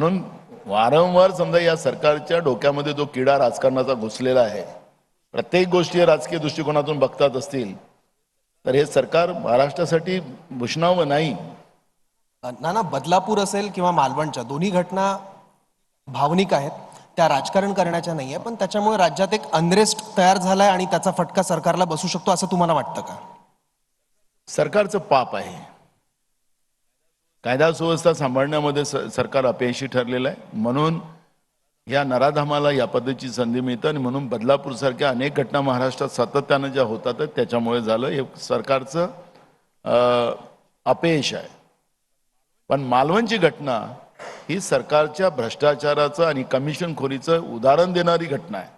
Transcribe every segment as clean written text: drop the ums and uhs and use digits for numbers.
म्हणून वारंवार समजा या सरकारच्या डोक्यामध्ये जो किडा राजकारणाचा घुसलेला आहे, प्रत्येक गोष्टी राजकीय दृष्टिकोनातून बघतात असतील तर हे सरकार महाराष्ट्रासाठी भूषणावं नाही. नाना, बदलापूर असेल किंवा मालवणच्या दोन्ही घटना भावनिक आहेत, त्या राजकारण करण्याच्या नाहीये, पण त्याच्यामुळे राज्यात एक अनरेस्ट तयार झालाय आणि त्याचा फटका सरकारला बसू शकतो असं तुम्हाला वाटतं का? सरकारचं पाप आहे. कायदा सुव्यवस्था सांभाळण्यामध्ये सरकार अपयशी ठरलेलं आहे. म्हणून या नराधामाला या पद्धतीची संधी मिळते आणि म्हणून बदलापूर सारख्या अनेक घटना महाराष्ट्रात सातत्यानं ज्या होतात त्याच्यामुळे झालं. हे सरकारचं अपयश आहे. पण मालवणची घटना ही सरकारच्या भ्रष्टाचाराचं आणि कमिशनखोरीचं उदाहरण देणारी घटना आहे.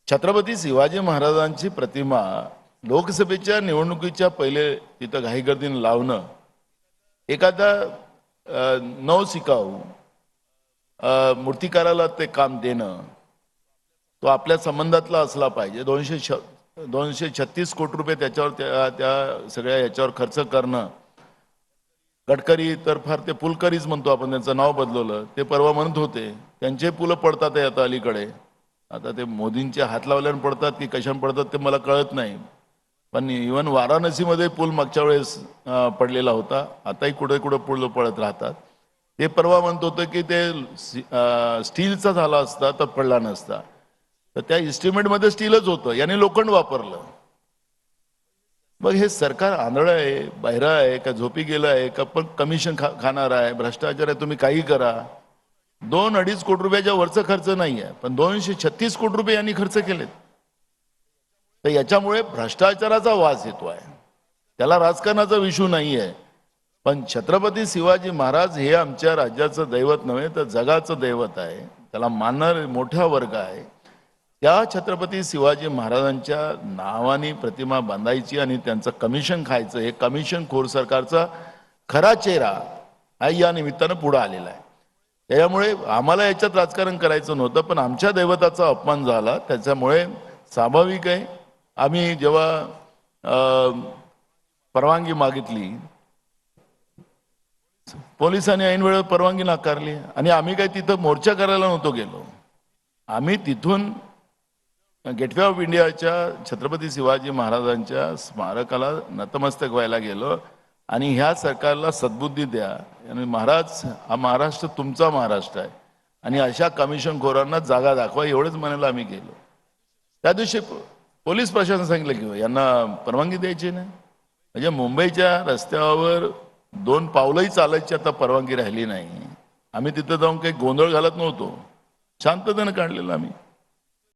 छत्रपती शिवाजी महाराजांची प्रतिमा लोकसभेच्या निवडणुकीच्या पहिले तिथं घाईगर्दीनं लावणं, एखादा नवशिकाऊ मूर्तिकाराला ते काम देणं, तो आपल्या संबंधातला असला पाहिजे. 236 कोटी रुपये त्याच्यावर त्या सगळ्या याच्यावर खर्च करणं. गडकरी तर फार ते पुलकरीच म्हणतो आपण, त्यांचं नाव बदलवलं. ते परवा म्हणत होते त्यांचे पुलं पडतात आहे आता अलीकडे. आता ते मोदींचे हात लावल्यानं पडतात की कशाने पडतात ते मला कळत नाही. पण इव्हन वाराणसीमध्ये पूल मागच्या वेळेस पडलेला होता, आताही कुठे कुठे पूल पडत राहतात. ते परवा म्हणत होतं की ते स्टीलचा झाला असता तर पडला नसता. तर त्या इस्टिमेटमध्ये स्टीलच होतं, याने लोखंड वापरलं. मग हे सरकार आंधळं आहे, बहिरं आहे का, झोपी गेलं आहे का, पण कमिशन खाणार आहे, भ्रष्टाचार आहे, तुम्ही काही करा. 2-2.5 कोटी रुपयाच्या वरचा खर्च नाही आहे, पण 236 कोटी रुपये यांनी खर्च केलेत. तर याच्यामुळे भ्रष्टाचाराचा वास येतो आहे. त्याला राजकारणाचा विषय नाही आहे. पण छत्रपती शिवाजी महाराज हे आमच्या राज्याचं दैवत नव्हे तर जगाचं दैवत आहे. त्याला मानणारा मोठा वर्ग आहे. त्या छत्रपती शिवाजी महाराजांच्या नावाने प्रतिमा बांधायची आणि त्यांचं कमिशन खायचं, हे कमिशनखोर सरकारचा खरा चेहरा हा या निमित्तानं पुढे आलेला आहे. त्यामुळे आम्हाला याच्यात राजकारण करायचं नव्हतं, पण आमच्या दैवताचा अपमान झाला. त्याच्यामुळे स्वाभाविक आहे, आम्ही जेव्हा परवानगी मागितली, पोलिसांनी ऐन वेळेवर परवानगी नाकारली आणि आम्ही काही तिथं मोर्चा करायला नव्हतो गेलो. आम्ही तिथून गेटवे ऑफ इंडियाच्या छत्रपती शिवाजी महाराजांच्या स्मारकाला नतमस्तक व्हायला गेलो आणि ह्या सरकारला सद्बुद्धी द्या आणि महाराज, हा महाराष्ट्र तुमचा महाराष्ट्र आहे आणि अशा कमिशनखोरांना जागा दाखवा, एवढंच म्हणायला आम्ही गेलो. त्या दिवशी पोलीस प्रशासन सांगितलं की यांना परवानगी द्यायची नाही. म्हणजे मुंबईच्या रस्त्यावर 2 पावलंही चालायची आता परवानगी राहिली नाही. आम्ही तिथं जाऊन काही गोंधळ घालत नव्हतो, शांततेनं काढलेलं आम्ही.